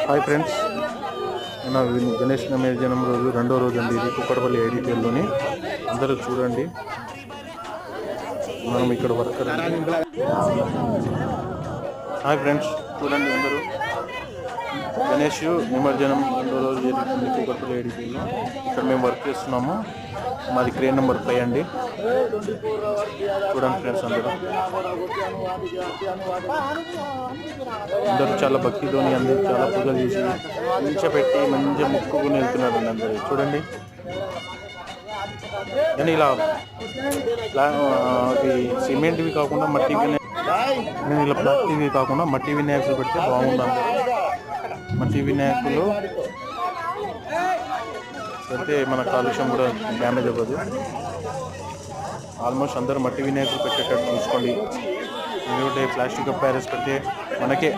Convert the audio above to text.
Hi friends, మన గణేష్ నిమజ్జనం రోజు రెండో రోజు అండి. ఇది కుక్కడపల్లి ఐడిపిఎల్లోని. అందరూ చూడండి, మనం ఇక్కడ వర్కర్. హాయ్ ఫ్రెండ్స్, చూడండి అందరూ, గణేష్ నిమజ్జనం రెండో రోజు జరుగుతుంది కుక్కడపల్లి ఐడిపిఎల్లో. ఇక్కడ మేము వర్క్ చేస్తున్నాము. మాది క్రేన్ నెంబర్ 5 అండి. చూడండి ఫ్రెండ్స్, అందరూ చాలా భక్తితోని, అందరూ చాలా పూజలు చేసి నిల్చోపెట్టి మంచిగా మొక్కుకుని వెళ్తున్నారు అండి అందరూ. చూడండి, కానీ ఇలా సిమెంట్వి కాకుండా మట్టి నేను ఇలా ప్లాస్టిక్వి కాకుండా మట్టి వినాయకులు పెడితే బాగుంటుంది. మట్టి వినాయకులు పెడితే మన కాలుష్యం కూడా డ్యామేజ్ అవ్వదు. ఆల్మోస్ట్ అందరూ మట్టి వినాయకులు పెట్టేటట్టు చూసుకోండి. ఎందుకంటే ప్లాస్టిక్ ప్యారెస్ పెడితే మనకే